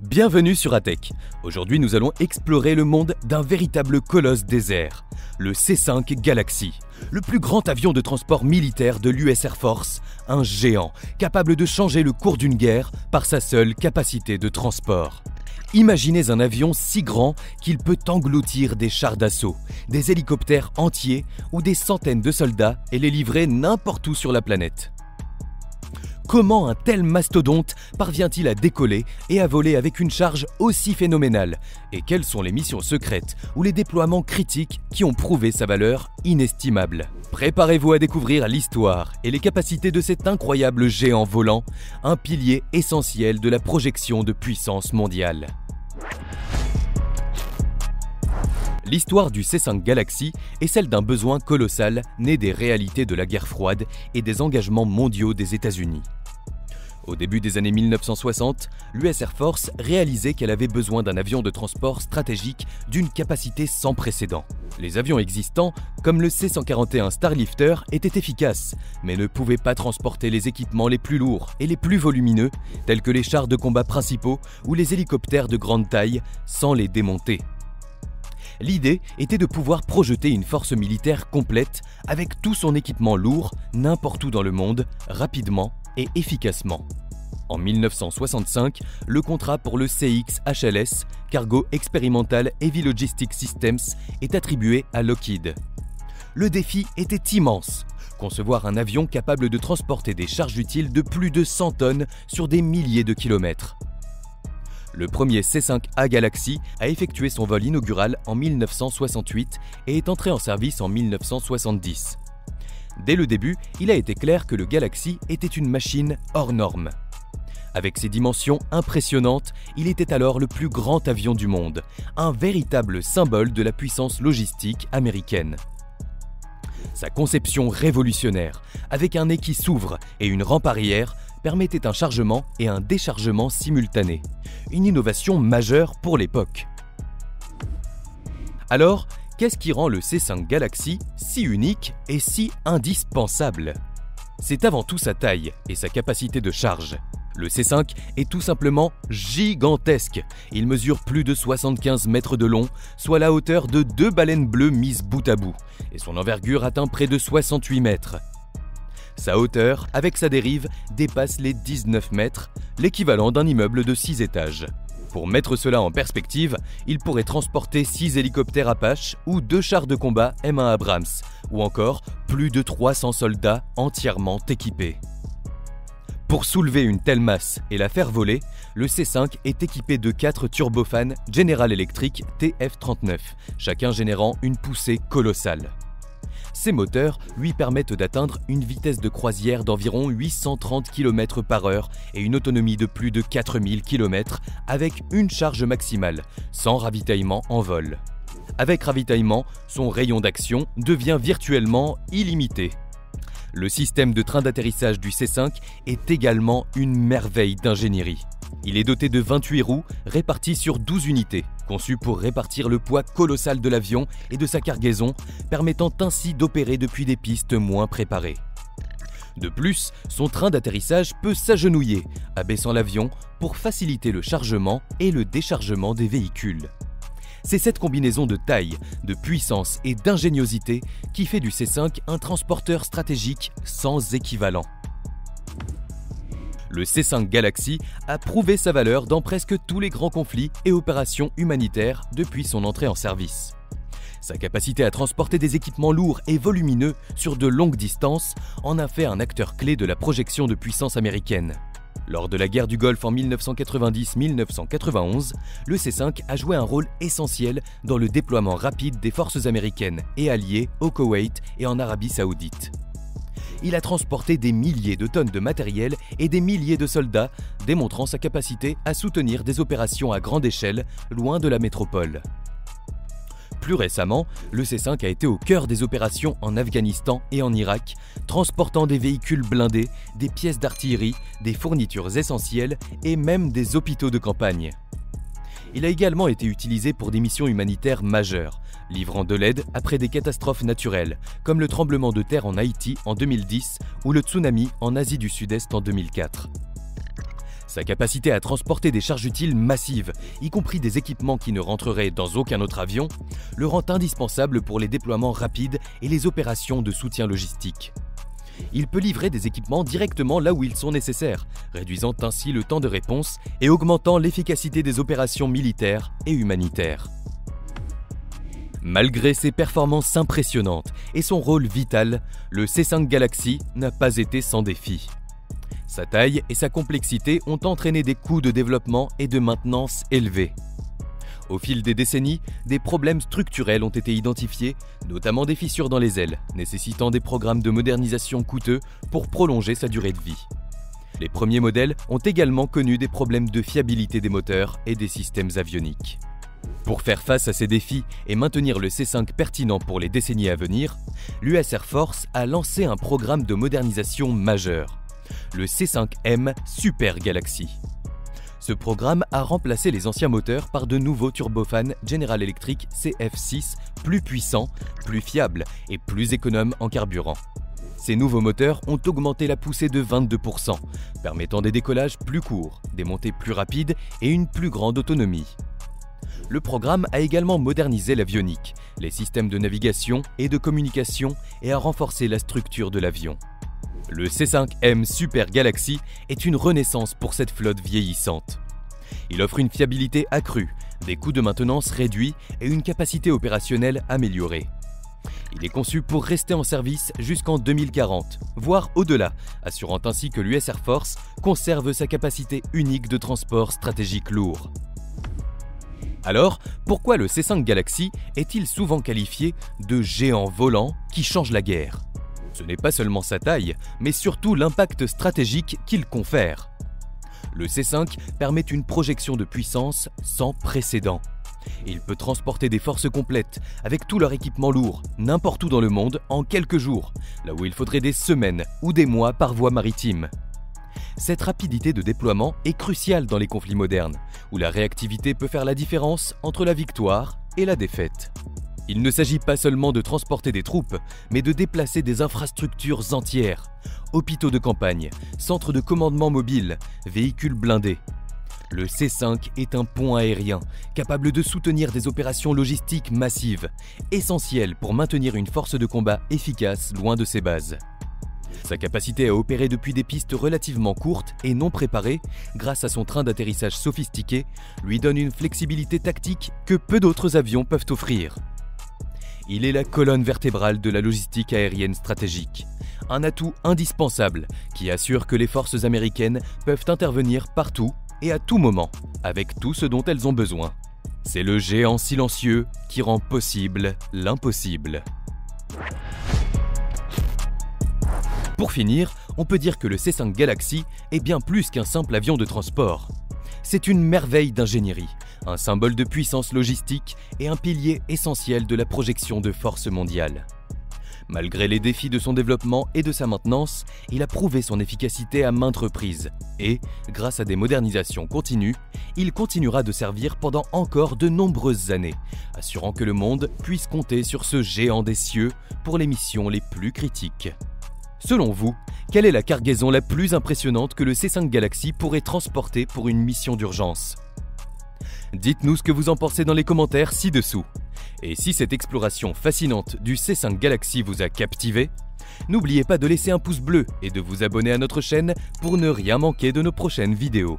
Bienvenue sur ATech. Aujourd'hui, nous allons explorer le monde d'un véritable colosse des airs, le C-5 Galaxy, le plus grand avion de transport militaire de l'US Air Force, un géant capable de changer le cours d'une guerre par sa seule capacité de transport. Imaginez un avion si grand qu'il peut engloutir des chars d'assaut, des hélicoptères entiers ou des centaines de soldats et les livrer n'importe où sur la planète. Comment un tel mastodonte parvient-il à décoller et à voler avec une charge aussi phénoménale? Et quelles sont les missions secrètes ou les déploiements critiques qui ont prouvé sa valeur inestimable? Préparez-vous à découvrir l'histoire et les capacités de cet incroyable géant volant, un pilier essentiel de la projection de puissance mondiale. L'histoire du C-5 Galaxy est celle d'un besoin colossal né des réalités de la guerre froide et des engagements mondiaux des États-Unis. Au début des années 1960, l'US Air Force réalisait qu'elle avait besoin d'un avion de transport stratégique d'une capacité sans précédent. Les avions existants, comme le C-141 Starlifter, étaient efficaces, mais ne pouvaient pas transporter les équipements les plus lourds et les plus volumineux, tels que les chars de combat principaux ou les hélicoptères de grande taille, sans les démonter. L'idée était de pouvoir projeter une force militaire complète avec tout son équipement lourd n'importe où dans le monde, rapidement et efficacement. En 1965, le contrat pour le CX-HLS, Cargo Experimental Heavy Logistics Systems, est attribué à Lockheed. Le défi était immense, concevoir un avion capable de transporter des charges utiles de plus de 100 tonnes sur des milliers de kilomètres. Le premier C-5A Galaxy a effectué son vol inaugural en 1968 et est entré en service en 1970. Dès le début, il a été clair que le Galaxy était une machine hors norme. Avec ses dimensions impressionnantes, il était alors le plus grand avion du monde, un véritable symbole de la puissance logistique américaine. Sa conception révolutionnaire, avec un nez qui s'ouvre et une rampe arrière, permettait un chargement et un déchargement simultanés. Une innovation majeure pour l'époque. Alors, qu'est-ce qui rend le C-5 Galaxy si unique et si indispensable? C'est avant tout sa taille et sa capacité de charge. Le C-5 est tout simplement gigantesque. Il mesure plus de 75 mètres de long, soit la hauteur de 2 baleines bleues mises bout à bout, et son envergure atteint près de 68 mètres. Sa hauteur, avec sa dérive, dépasse les 19 mètres, l'équivalent d'un immeuble de 6 étages. Pour mettre cela en perspective, il pourrait transporter 6 hélicoptères Apache ou 2 chars de combat M1 Abrams, ou encore plus de 300 soldats entièrement équipés. Pour soulever une telle masse et la faire voler, le C-5 est équipé de 4 turbofans General Electric TF39, chacun générant une poussée colossale. Ces moteurs lui permettent d'atteindre une vitesse de croisière d'environ 830 km/h et une autonomie de plus de 4000 km avec une charge maximale, sans ravitaillement en vol. Avec ravitaillement, son rayon d'action devient virtuellement illimité. Le système de train d'atterrissage du C-5 est également une merveille d'ingénierie. Il est doté de 28 roues réparties sur 12 unités, conçues pour répartir le poids colossal de l'avion et de sa cargaison, permettant ainsi d'opérer depuis des pistes moins préparées. De plus, son train d'atterrissage peut s'agenouiller, abaissant l'avion pour faciliter le chargement et le déchargement des véhicules. C'est cette combinaison de taille, de puissance et d'ingéniosité qui fait du C-5 un transporteur stratégique sans équivalent. Le C-5 Galaxy a prouvé sa valeur dans presque tous les grands conflits et opérations humanitaires depuis son entrée en service. Sa capacité à transporter des équipements lourds et volumineux sur de longues distances en a fait un acteur clé de la projection de puissance américaine. Lors de la guerre du Golfe en 1990-1991, le C-5 a joué un rôle essentiel dans le déploiement rapide des forces américaines et alliées au Koweït et en Arabie Saoudite. Il a transporté des milliers de tonnes de matériel et des milliers de soldats, démontrant sa capacité à soutenir des opérations à grande échelle, loin de la métropole. Plus récemment, le C-5 a été au cœur des opérations en Afghanistan et en Irak, transportant des véhicules blindés, des pièces d'artillerie, des fournitures essentielles et même des hôpitaux de campagne. Il a également été utilisé pour des missions humanitaires majeures, livrant de l'aide après des catastrophes naturelles, comme le tremblement de terre en Haïti en 2010 ou le tsunami en Asie du Sud-Est en 2004. Sa capacité à transporter des charges utiles massives, y compris des équipements qui ne rentreraient dans aucun autre avion, le rend indispensable pour les déploiements rapides et les opérations de soutien logistique. Il peut livrer des équipements directement là où ils sont nécessaires, réduisant ainsi le temps de réponse et augmentant l'efficacité des opérations militaires et humanitaires. Malgré ses performances impressionnantes et son rôle vital, le C5 Galaxy n'a pas été sans défi. Sa taille et sa complexité ont entraîné des coûts de développement et de maintenance élevés. Au fil des décennies, des problèmes structurels ont été identifiés, notamment des fissures dans les ailes, nécessitant des programmes de modernisation coûteux pour prolonger sa durée de vie. Les premiers modèles ont également connu des problèmes de fiabilité des moteurs et des systèmes avioniques. Pour faire face à ces défis et maintenir le C5 pertinent pour les décennies à venir, l'US Air Force a lancé un programme de modernisation majeur, le C5M Super Galaxy. Ce programme a remplacé les anciens moteurs par de nouveaux turbofans General Electric CF6 plus puissants, plus fiables et plus économes en carburant. Ces nouveaux moteurs ont augmenté la poussée de 22%, permettant des décollages plus courts, des montées plus rapides et une plus grande autonomie. Le programme a également modernisé l'avionique, les systèmes de navigation et de communication et a renforcé la structure de l'avion. Le C5M Super Galaxy est une renaissance pour cette flotte vieillissante. Il offre une fiabilité accrue, des coûts de maintenance réduits et une capacité opérationnelle améliorée. Il est conçu pour rester en service jusqu'en 2040, voire au-delà, assurant ainsi que l'US Air Force conserve sa capacité unique de transport stratégique lourd. Alors, pourquoi le C5 Galaxy est-il souvent qualifié de géant volant qui change la guerre ? Ce n'est pas seulement sa taille, mais surtout l'impact stratégique qu'il confère. Le C5 permet une projection de puissance sans précédent. Il peut transporter des forces complètes, avec tout leur équipement lourd, n'importe où dans le monde en quelques jours, là où il faudrait des semaines ou des mois par voie maritime. Cette rapidité de déploiement est cruciale dans les conflits modernes, où la réactivité peut faire la différence entre la victoire et la défaite. Il ne s'agit pas seulement de transporter des troupes, mais de déplacer des infrastructures entières, hôpitaux de campagne, centres de commandement mobile, véhicules blindés. Le C5 est un pont aérien, capable de soutenir des opérations logistiques massives, essentielles pour maintenir une force de combat efficace loin de ses bases. Sa capacité à opérer depuis des pistes relativement courtes et non préparées, grâce à son train d'atterrissage sophistiqué, lui donne une flexibilité tactique que peu d'autres avions peuvent offrir. Il est la colonne vertébrale de la logistique aérienne stratégique, un atout indispensable qui assure que les forces américaines peuvent intervenir partout et à tout moment, avec tout ce dont elles ont besoin. C'est le géant silencieux qui rend possible l'impossible. Pour finir, on peut dire que le C5 Galaxy est bien plus qu'un simple avion de transport. C'est une merveille d'ingénierie, un symbole de puissance logistique et un pilier essentiel de la projection de force mondiale. Malgré les défis de son développement et de sa maintenance, il a prouvé son efficacité à maintes reprises et, grâce à des modernisations continues, il continuera de servir pendant encore de nombreuses années, assurant que le monde puisse compter sur ce géant des cieux pour les missions les plus critiques. Selon vous, quelle est la cargaison la plus impressionnante que le C5 Galaxy pourrait transporter pour une mission d'urgence ? Dites-nous ce que vous en pensez dans les commentaires ci-dessous. Et si cette exploration fascinante du C5 Galaxy vous a captivé, n'oubliez pas de laisser un pouce bleu et de vous abonner à notre chaîne pour ne rien manquer de nos prochaines vidéos.